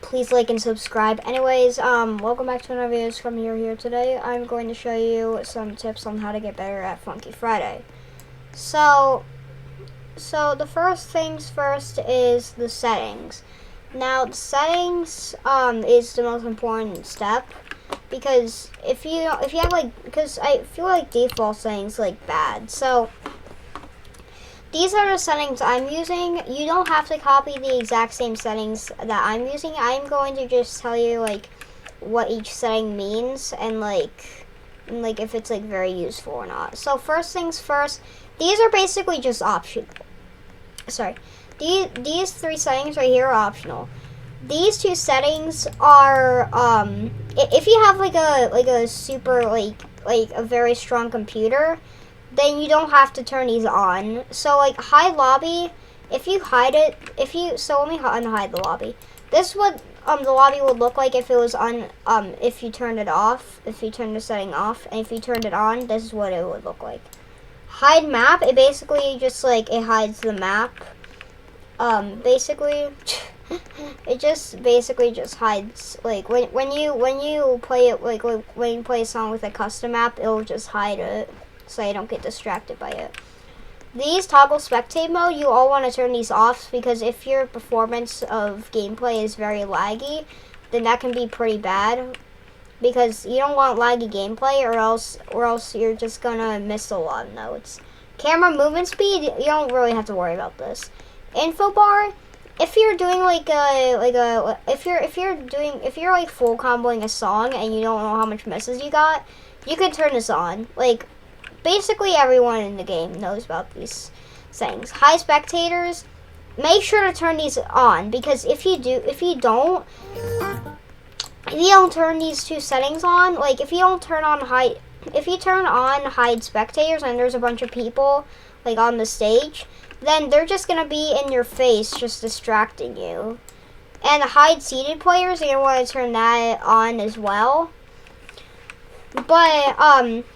please like and subscribe. Anyways, welcome back to another video. From here today. I'm going to show you some tips on how to get better at Funky Friday. So the first things first is the settings. Now the settings is the most important step, because if you have because I feel like default settings bad. So these are the settings I'm using. You don't have to copy the exact same settings that I'm using. I'm going to just tell you what each setting means and if it's very useful or not. So first things first, these are basically just optional. Sorry, these three settings right here are optional. These two settings are if you have a super a very strong computer, then you don't have to turn these on. So hide lobby, if you hide it, let me unhide the lobby. This is what the lobby would look like if it was on if you turned it off, if you turned the setting off, and if you turned it on, this is what it would look like. Hide map, it basically just it hides the map. Basically it just basically just hides when you play it when you play a song with a custom map, it'll just hide it so you don't get distracted by it. These toggle spectate mode, you all want to turn these off, because if your performance of gameplay is very laggy, then that can be pretty bad, because you don't want laggy gameplay, or else you're just gonna miss a lot of notes. Camera movement speed, you don't really have to worry about this. Info bar, if you're doing if you're full comboing a song and you don't know how much misses you got, you can turn this on. Basically everyone in the game knows about these settings. Hide spectators, make sure to turn these on, because if you don't turn these two settings on, if you turn on hide spectators and there's a bunch of people on the stage, then they're just gonna be in your face, just distracting you. And hide seated players, you're gonna want to turn that on as well. But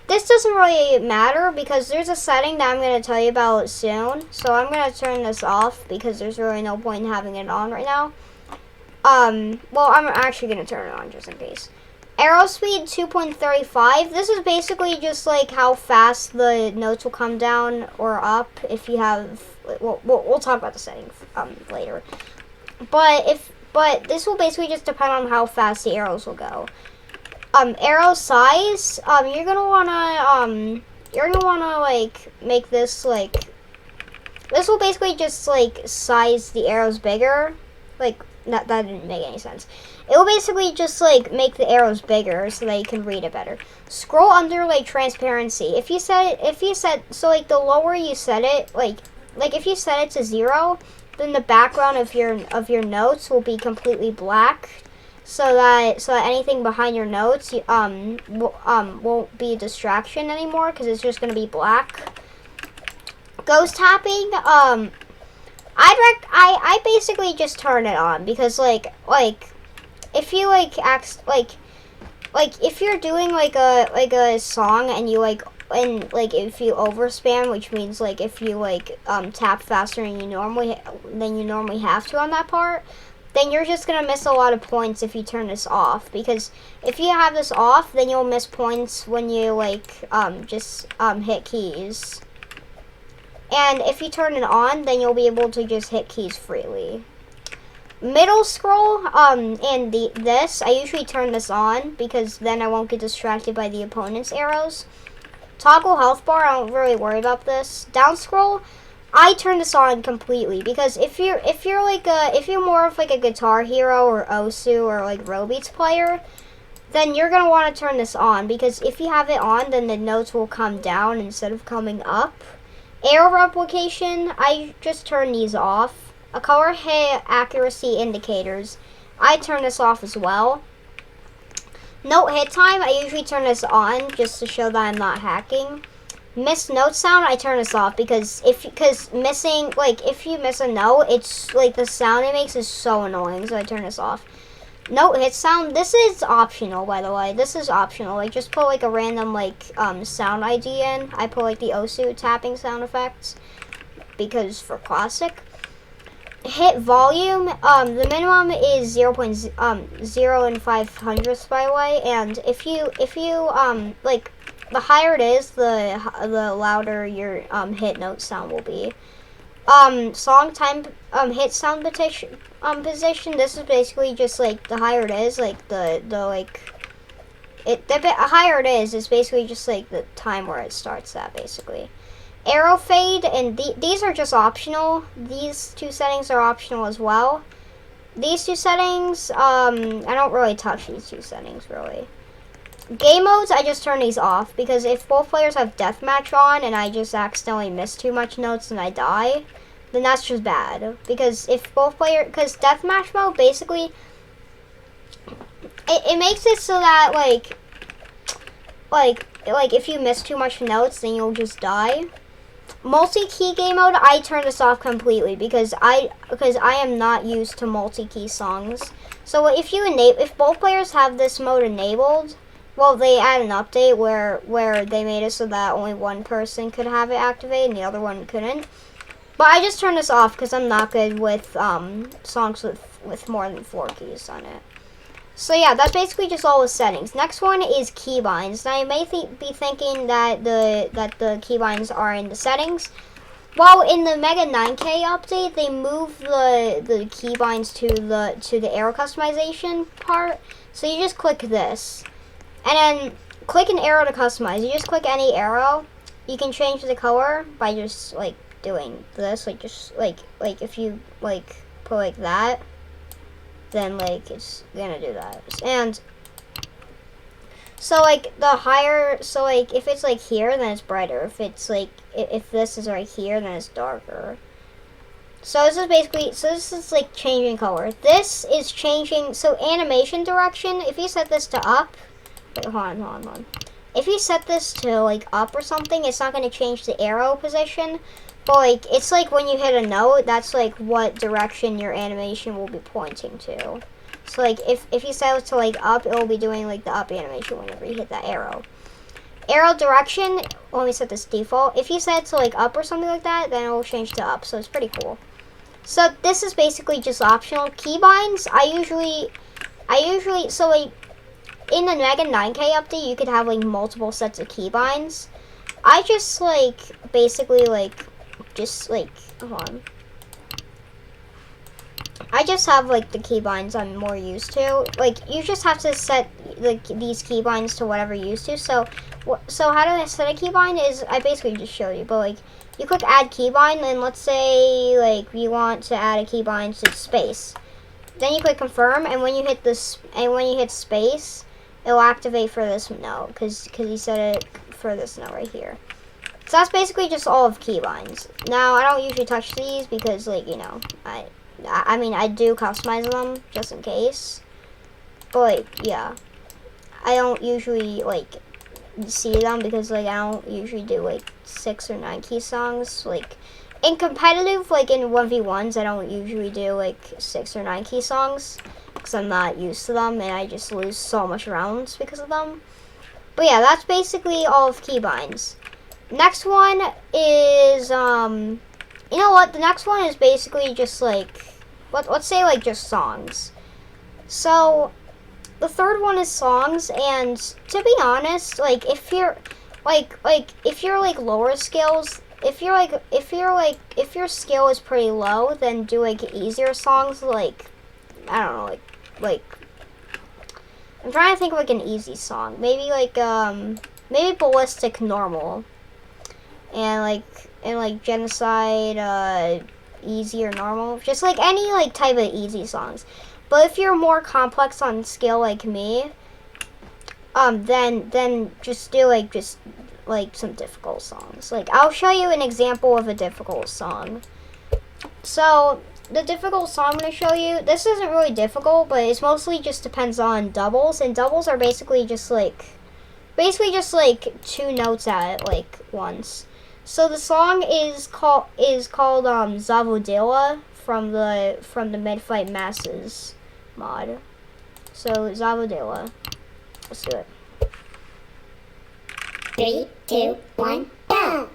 this doesn't really matter, because there's a setting that I'm going to tell you about soon. So I'm going to turn this off, because there's really no point in having it on right now. Well, I'm actually going to turn it on just in case. Arrow speed 2.35. This is basically just how fast the notes will come down or up if you have. We'll talk about the setting later. But this will basically just depend on how fast the arrows will go. Arrow size, you're gonna wanna make this this will basically just size the arrows bigger. That didn't make any sense. It will basically just make the arrows bigger so that you can read it better. Scroll under transparency. If you set the lower you set it, if you set it to 0, then the background of your notes will be completely black. So that anything behind your notes won't be a distraction anymore, because it's just gonna be black. Ghost tapping, I basically just turn it on, because if you if you're doing a song and you if you overspam, which means if you tap faster than you normally have to on that part, then you're just going to miss a lot of points if you turn this off. Because if you have this off, then you'll miss points when you just hit keys. And if you turn it on, then you'll be able to just hit keys freely. Middle scroll, and this, I usually turn this on, because then I won't get distracted by the opponent's arrows. Toggle health bar, I don't really worry about this. Down scroll, I turn this on completely, because if you're more of a Guitar Hero or Osu or Robeats player, then you're gonna want to turn this on, because if you have it on, then the notes will come down instead of coming up. Arrow replication, I just turn these off. A color hit accuracy indicators, I turn this off as well. Note hit time, I usually turn this on just to show that I'm not hacking. Missed note sound, I turn this off, because if you miss a note, it's the sound it makes is so annoying, so I turn this off. Note hit sound, this is optional, by the way. This is optional. Just put a random sound ID in. I put the Osu tapping sound effects, because for classic. hit volume. The minimum is 0.0 and 500ths, by the way. And if you like, the higher it is, the louder your hit note sound will be. Song time hit sound position. This is basically just like the higher it is, like the higher it is. It's basically just like the time where it starts at, basically. Arrow fade, and these are just optional. These two settings are optional as well. These two settings, I don't really touch these two settings, really. Game modes, I just turn these off, because if both players have deathmatch on and I just accidentally miss too much notes and I die, then that's just bad. Because if both players, because deathmatch mode, basically, it makes it so that, like if you miss too much notes, then you'll just die. Multi-key game mode, I turn this off completely because I am not used to multi-key songs. So if both players have this mode enabled, well, they add an update where they made it so that only one person could have it activated and the other one couldn't. But I just turn this off because I'm not good with songs with more than 4 keys on it. So yeah, that's basically just all the settings. Next one is keybinds. Now you may be thinking that the keybinds are in the settings. Well, in the Mega 9K update, they moved the keybinds to the arrow customization part. So you just click this, and then click an arrow to customize. You just click any arrow. You can change the color by just like doing this, like just like if you like put like that, then like it's gonna do that. And so like the higher, so like if it's like here, then it's brighter. If it's like if this is right here, then it's darker. So this is basically, so this is like changing color. This is changing, so animation direction, if you set this to up, wait, hold on. If you set this to like up or something, it's not gonna change the arrow position. But like, it's like when you hit a note, that's like what direction your animation will be pointing to. So like, if you set it to like up, it will be doing like the up animation whenever you hit that arrow. Arrow direction, let me set this default. If you set it to like up or something like that, then it will change to up, so it's pretty cool. So this is basically just optional. Keybinds, I usually, so like, in the Mega 9K update, you could have like multiple sets of keybinds. I just like, basically like, hold on. I just have like the keybinds I'm more used to. Like, you just have to set like these keybinds to whatever you're used to. So how do I set a keybind is, I basically just showed you, but like, you click add keybind, and let's say like you want to add a keybind to space. Then you click confirm, and when you hit this, and when you hit space, it will activate for this note, because you set it for this note right here. So that's basically just all of keybinds. Now, I don't usually touch these because, like, you know, I mean, I do customize them just in case. But, like, yeah. I don't usually, like, see them because, like, I don't usually do, like, 6 or 9 key songs. Like, in competitive, like, in 1v1s, I don't usually do, like, 6 or 9 key songs because I'm not used to them and I just lose so much rounds because of them. But, yeah, that's basically all of keybinds. Next one is, you know what? The next one is basically just like, let's say like just songs. So the third one is songs, and to be honest, like if you're like lower skills, if your skill is pretty low, then do like easier songs. Like, I don't know, like I'm trying to think of like an easy song. Maybe like maybe Ballistic Normal. And like Genocide, easy or normal, just like any like type of easy songs. But if you're more complex on skill like me, then just do like some difficult songs. Like, I'll show you an example of a difficult song. So the difficult song I'm gonna show you, this isn't really difficult, but it's mostly just depends on doubles, and doubles are basically just like 2 notes at it like once. So the song is called Zavodila from the Mid-Fight Masses mod. So Zavodila. Let's do it. 3, 2, 1, go!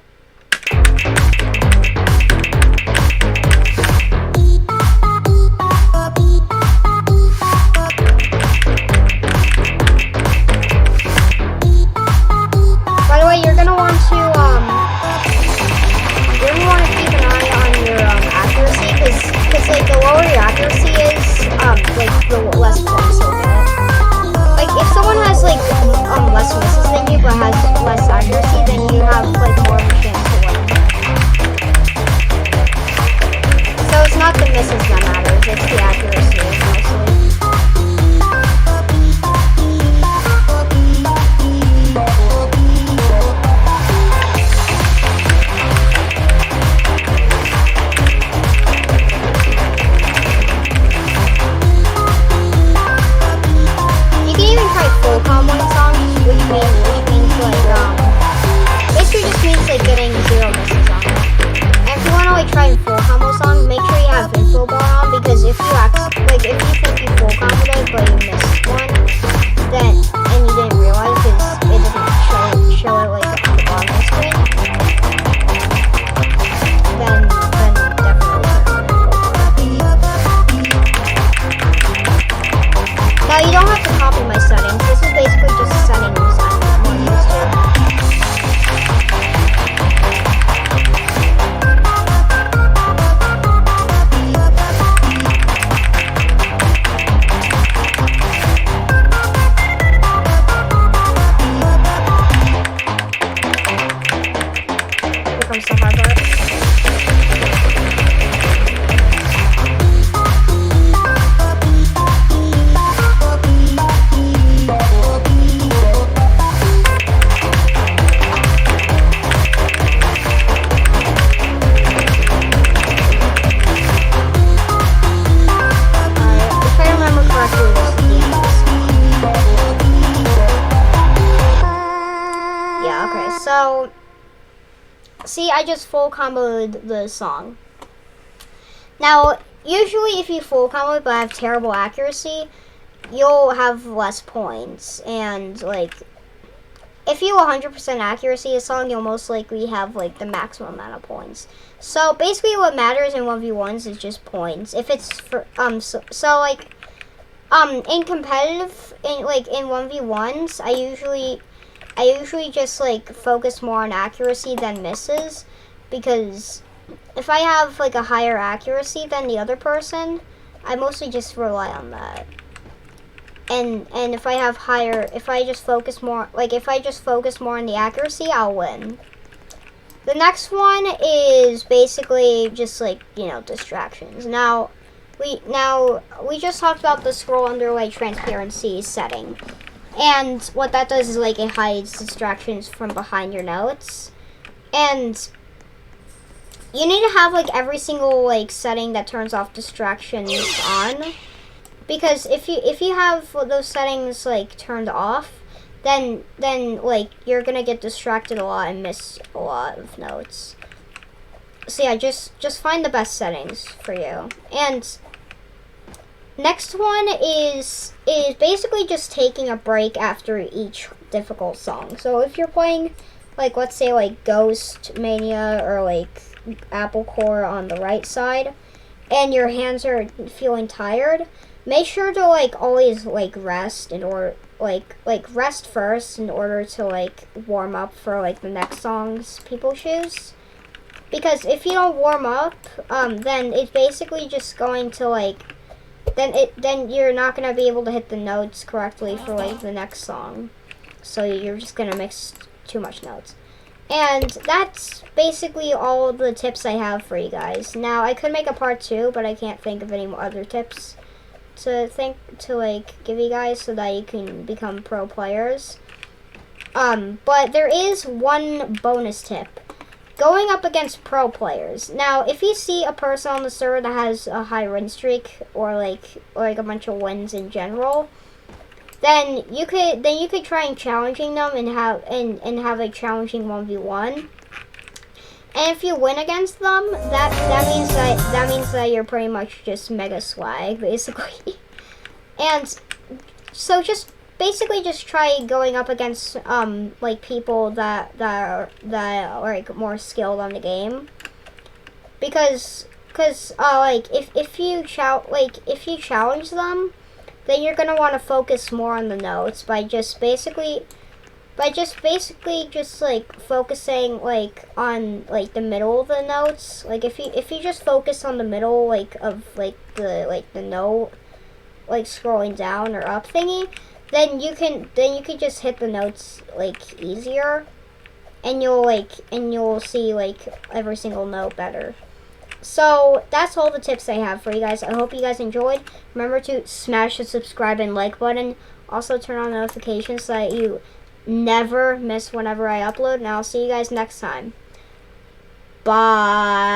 See, I just full comboed the song. Now, usually if you full combo but have terrible accuracy, you'll have less points. And, like, if you 100% accuracy a song, you'll most likely have, like, the maximum amount of points. So, basically what matters in 1v1s is just points. If it's for, like, in competitive, in 1v1s, I usually just, like, focus more on accuracy than misses, because if I have, like, a higher accuracy than the other person, I mostly just rely on that. And if I just focus more on the accuracy, I'll win. The next one is basically just, like, distractions. Now, we just talked about the scroll underlay transparency setting. And what that does is, like, it hides distractions from behind your notes. And you need to have, like, every single, like, setting that turns off distractions on. Because if you have those settings, like, turned off, then like, you're gonna get distracted a lot and miss a lot of notes. So yeah, just find the best settings for you. And next one is basically just taking a break after each difficult song. So if you're playing, like, let's say, like, Ghost Mania or, like, Apple Core on the right side, and your hands are feeling tired, make sure to, like, always, like, rest in order, like rest first in order to, like, warm up for, like, the next songs people choose. Because if you don't warm up, then it's basically just going to, like, then you're not gonna be able to hit the notes correctly for, like, the next song. So you're just gonna mix too much notes. And that's basically all the tips I have for you guys. Now, I could make a part 2, but I can't think of any more other tips to give you guys so that you can become pro players. But there is one bonus tip. Going up against pro players. Now, if you see a person on the server that has a high win streak or like a bunch of wins in general, then you could try and challenging them and have a challenging 1v1. And if you win against them, that means that you're pretty much just mega swag, basically. And so just basically just try going up against like, people that are like, more skilled on the game, because like, if you challenge them, then you're gonna want to focus more on the notes by just basically just like focusing, like, on, like, the middle of the notes. Like, if you just focus on the middle, like, of, like, the note, like, scrolling down or up thingy, then you can just hit the notes, like, easier, and you'll see, like, every single note better. So that's all the tips I have for you guys. I hope you guys enjoyed. Remember to smash the subscribe and like button. Also turn on notifications so that you never miss whenever I upload. And I'll see you guys next time. Bye.